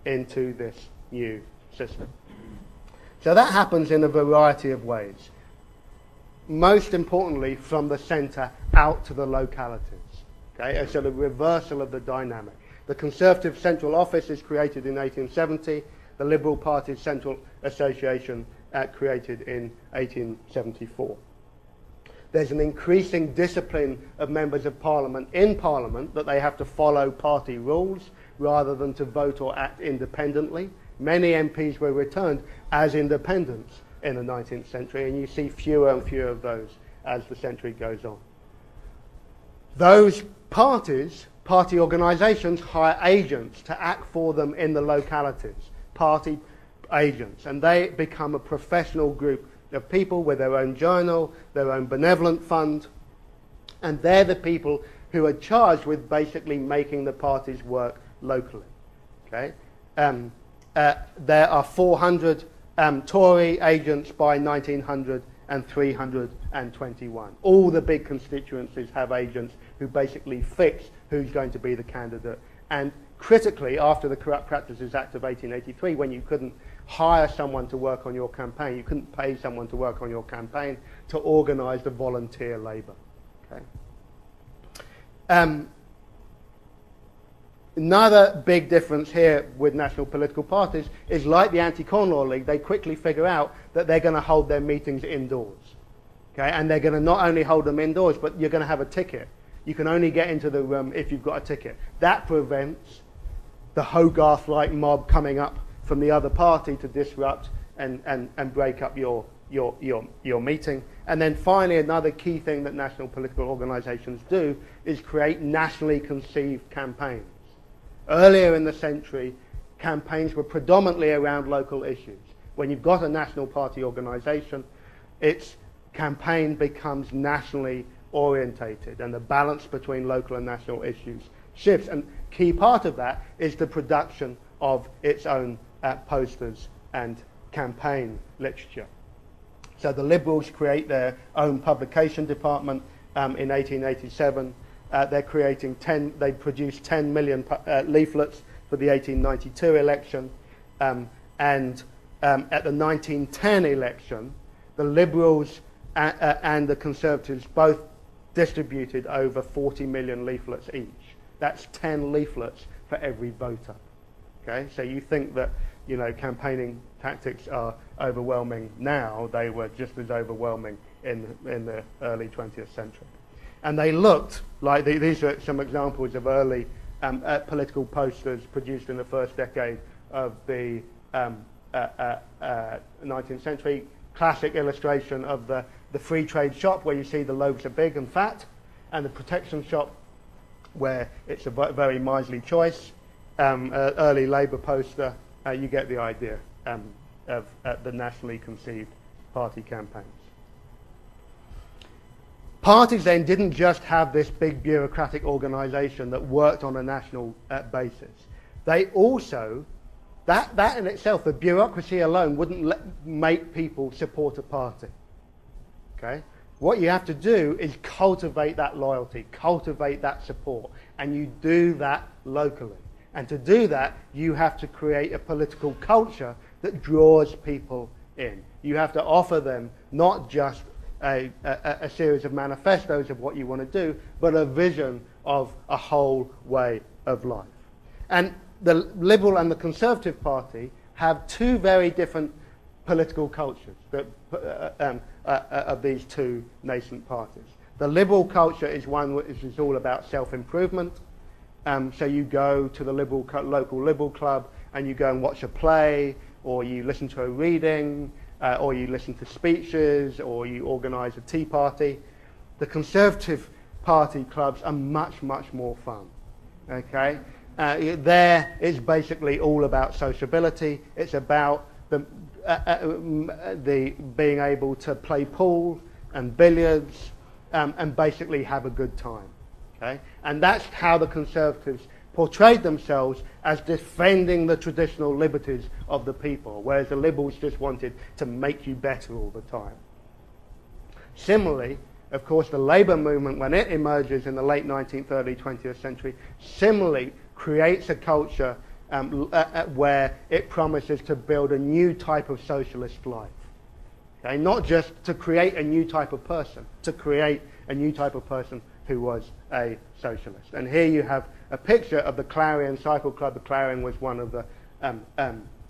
into this new system. So that happens in a variety of ways. Most importantly, from the centre out to the localities. Okay, a sort of reversal of the dynamic. The Conservative Central Office is created in 1870. The Liberal Party's Central Association created in 1874. There's an increasing discipline of members of Parliament in Parliament that they have to follow party rules rather than to vote or act independently. Many MPs were returned as independents in the 19th century, and you see fewer and fewer of those as the century goes on. Those parties, party organisations, hire agents to act for them in the localities, party agents, and they become a professional group of people with their own journal, their own benevolent fund, and they're the people who are charged with basically making the parties work locally. Okay? There are 400 Tory agents by 1900 and 321. All the big constituencies have agents who basically fix who's going to be the candidate. And critically, after the Corrupt Practices Act of 1883, when you couldn't hire someone to work on your campaign, you couldn't pay someone to work on your campaign, to organise the volunteer labour. Okay? Another big difference here with national political parties is, like the Anti-Corn Law League, they quickly figure out that they're going to hold their meetings indoors. Okay? And they're going to not only hold them indoors, but you're going to have a ticket. You can only get into the room if you've got a ticket. That prevents the Hogarth-like mob coming up from the other party to disrupt and break up your meeting. And then finally, another key thing that national political organisations do is create nationally conceived campaigns. Earlier in the century, campaigns were predominantly around local issues. When you've got a national party organisation, its campaign becomes nationally orientated, and the balance between local and national issues shifts. And key part of that is the production of its own posters and campaign literature. So the Liberals create their own publication department in 1887. They're creating they produced 10 million leaflets for the 1892 election. And at the 1910 election, the Liberals and the Conservatives both distributed over 40 million leaflets each. That's 10 leaflets for every voter. Okay, so you think that, you know, campaigning tactics are overwhelming now. They were just as overwhelming in the early 20th century. And they looked like, these are some examples of early political posters produced in the first decade of the 19th century. Classic illustration of the free trade shop, where you see the loaves are big and fat, and the protection shop, where it's a very miserly choice. Early Labour poster, you get the idea of the nationally conceived party campaigns. Parties then didn't just have this big bureaucratic organisation that worked on a national basis. They also, that in itself, the bureaucracy alone wouldn't make people support a party. Okay? What you have to do is cultivate that loyalty, cultivate that support, and you do that locally. And to do that, you have to create a political culture that draws people in. You have to offer them not just a series of manifestos of what you want to do, but a vision of a whole way of life. And the Liberal and the Conservative Party have two very different political cultures of these two nascent parties. The Liberal culture is one which is all about self-improvement. So you go to the local Liberal club and you go and watch a play, or you listen to a reading, or you listen to speeches, or you organise a tea party. The Conservative Party clubs are much, much more fun. Okay? There it's basically all about sociability. It's about the being able to play pool and billiards and basically have a good time. Okay? And that's how the Conservatives portrayed themselves, as defending the traditional liberties of the people, whereas the Liberals just wanted to make you better all the time. Similarly, of course, the Labour movement, when it emerges in the late 19th, early 20th century, similarly creates a culture where it promises to build a new type of socialist life. Okay? Not just to create a new type of person, to create a new type of person who was a socialist. And here you have a picture of the Clarion Cycle Club. The Clarion was one of the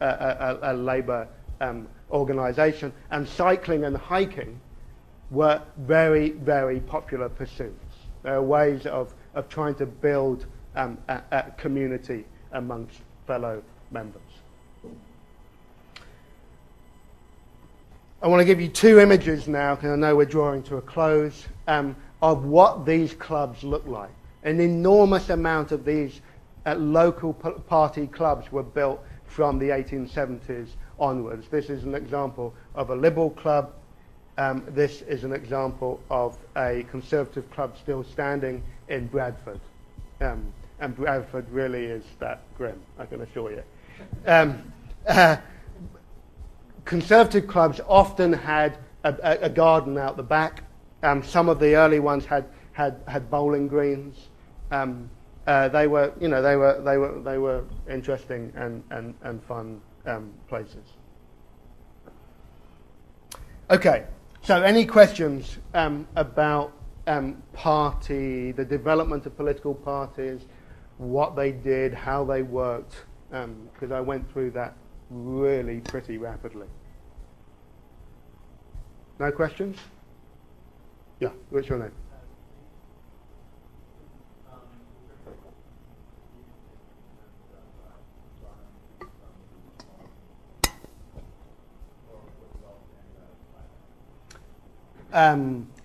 a labour organisation, and cycling and hiking were very, very popular pursuits. There are ways of trying to build a community amongst fellow members. I want to give you two images now, because I know we're drawing to a close, of what these clubs look like. An enormous amount of these local party clubs were built from the 1870s onwards. This is an example of a Liberal club. This is an example of a Conservative club still standing in Bradford. And Bradford really is that grim, I can assure you. Conservative clubs often had a garden out the back. Some of the early ones had bowling greens. They were interesting and fun places. Okay, so any questions about the development of political parties, what they did, how they worked? Because I went through that really pretty rapidly. No questions? Yeah, what's your name?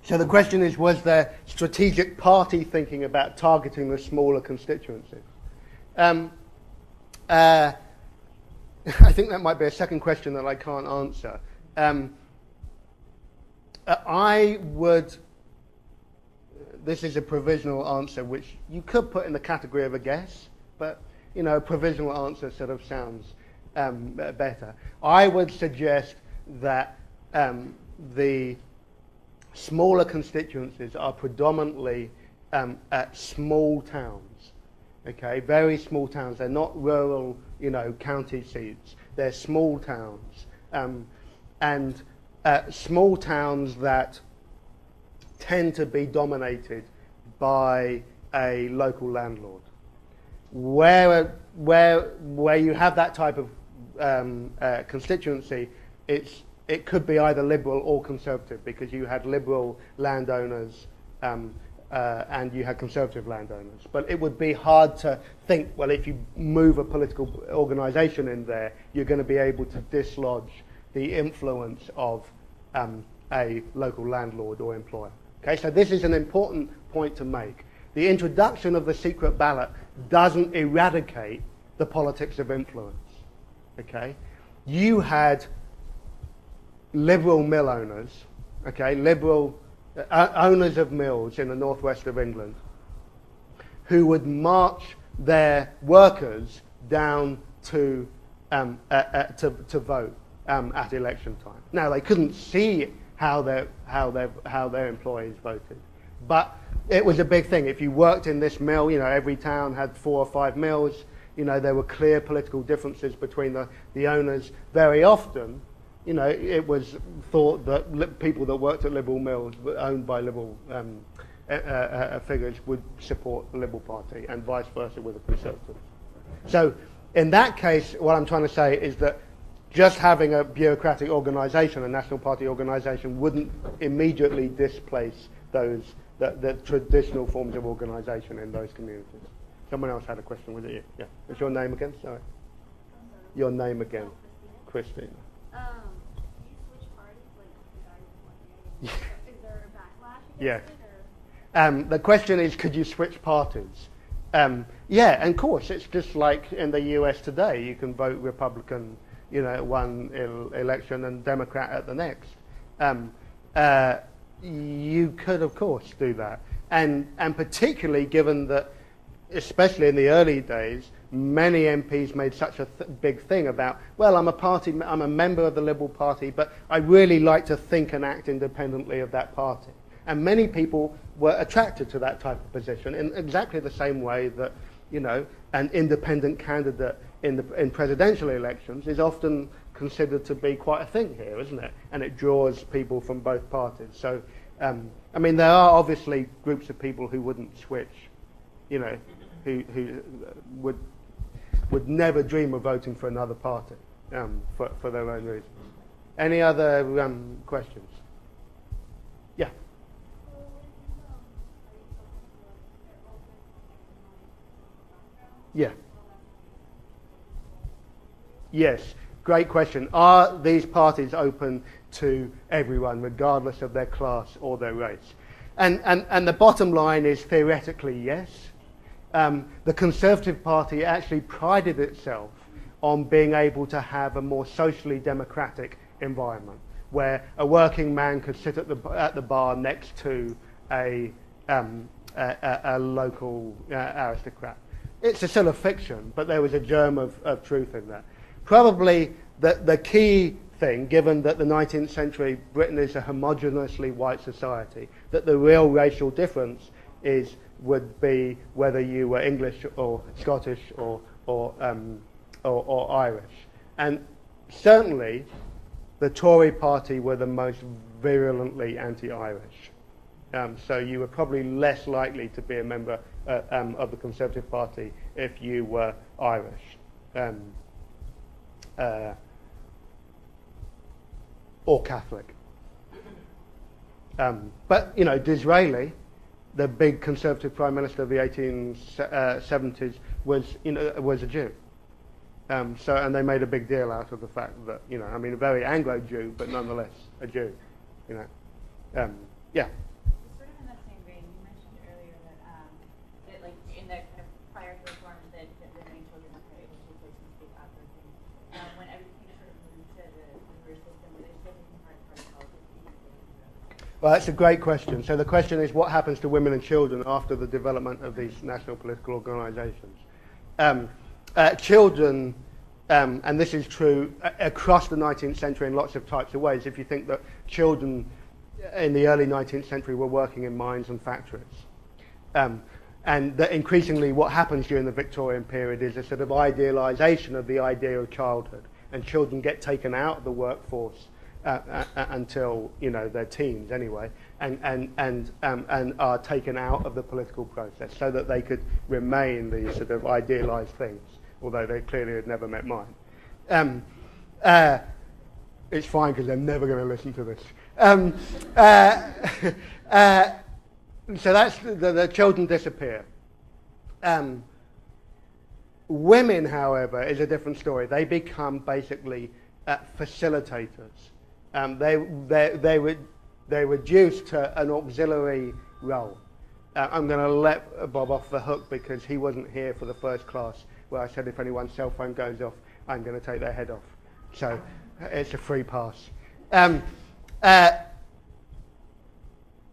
So the question is, was there strategic party thinking about targeting the smaller constituencies? I think that might be a second question that I can't answer. This is a provisional answer, which you could put in the category of a guess, but a provisional answer sort of sounds better. I would suggest that the smaller constituencies are predominantly at small towns, okay, very small towns. They're not rural, county seats. They're small towns, and small towns that tend to be dominated by a local landlord. Where you have that type of constituency, it could be either Liberal or Conservative, because you had Liberal landowners and you had Conservative landowners. But it would be hard to think, well, if you move a political organisation in there, you're going to be able to dislodge the influence of a local landlord or employer. Okay, so this is an important point to make. The introduction of the secret ballot doesn't eradicate the politics of influence. Okay, you had Liberal mill owners, okay, Liberal owners of mills in the northwest of England, who would march their workers down to vote at election time. Now, they couldn't see how their employees voted, but it was a big thing. If you worked in this mill, every town had 4 or 5 mills. There were clear political differences between the owners. Very often, it was thought that people that worked at Liberal mills owned by Liberal figures would support the Liberal Party, and vice versa with the Conservatives. So in that case, what I'm trying to say is that just having a bureaucratic organisation, a national party organisation, wouldn't immediately displace the traditional forms of organisation in those communities. Someone else had a question, was it you? Yeah. What's your name again? Sorry. Your name again. Christina. Do you switch parties? Is there a backlash against it? Or? The question is, could you switch parties? Yeah, and of course, it's just like in the US today. You can vote Republican, one election and Democrat at the next. You could, of course, do that. And particularly given that, especially in the early days, many MPs made such a big thing about, well, I'm a member of the Liberal Party, but I really like to think and act independently of that party. And many people were attracted to that type of position in exactly the same way that, an independent candidate in presidential elections is often considered to be quite a thing here, isn't it? And it draws people from both parties. So, I mean, there are obviously groups of people who wouldn't switch, you know, who would never dream of voting for another party for their own reasons. Any other questions? Yeah. Yeah. Yes, great question. Are these parties open to everyone, regardless of their class or their race? And the bottom line is theoretically yes. The Conservative Party actually prided itself on being able to have a more socially democratic environment, where a working man could sit at the bar next to a local aristocrat. It's a sort of fiction, but there was a germ of truth in that. Probably the key thing, given that the 19th century Britain is a homogeneously white society, that the real racial difference would be whether you were English or Scottish or Irish. And certainly the Tory party were the most virulently anti-Irish. So you were probably less likely to be a member of the Conservative Party if you were Irish. Or Catholic. But, you know, Disraeli, the big Conservative Prime Minister of the 1870s, was a Jew. And they made a big deal out of the fact that, you know, I mean, a very Anglo-Jew, but nonetheless a Jew, you know. Yeah. Sort of in that same vein, you mentioned earlier that like in the kind of prior to reforms that women and children were able to voice and speak out those things. When everything sort of moved to the career system, were they still taking part in politics? Well, that's a great question. So the question is, what happens to women and children after the development of these national political organisations? Children, and this is true across the 19th century in lots of types of ways. If you think that children in the early 19th century were working in mines and factories, and that increasingly what happens during the Victorian period is a sort of idealisation of the idea of childhood, and children get taken out of the workforce until, you know, their teens anyway, and are taken out of the political process so that they could remain these sort of idealised things, although they clearly had never met mine. It's fine because they're never going to listen to this. So that's the children disappear. Women, however, is a different story. They become basically facilitators. They're reduced to an auxiliary role. I'm going to let Bob off the hook because he wasn't here for the first class where I said if anyone's cell phone goes off, I'm going to take their head off. So it's a free pass.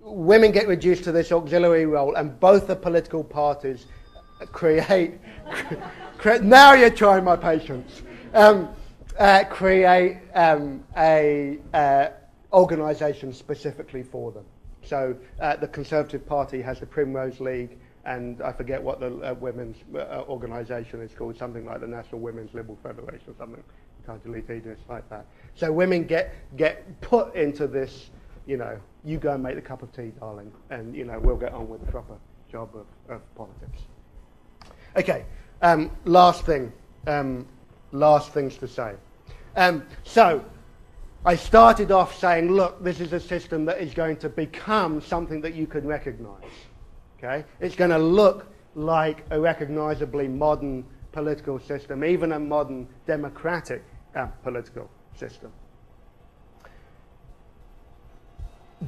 Women get reduced to this auxiliary role, and both the political parties create now you're trying my patience. Create a organisation specifically for them. So the Conservative Party has the Primrose League, and I forget what the women's organisation is called, something like the National Women's Liberal Federation or something. Can't delete Edith like that. So women get put into this, you know, you go and make the cup of tea, darling, and, you know, we'll get on with the proper job of politics. Okay, last things to say. So I started off saying, look, this is a system that is going to become something that you can recognise. Okay, it's going to look like a recognisably modern political system, even a modern democratic political system.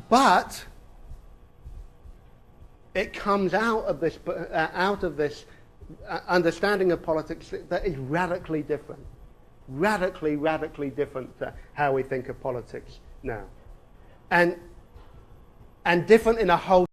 But it comes out of this understanding of politics that is radically different. Radically different to how we think of politics now. And different in a whole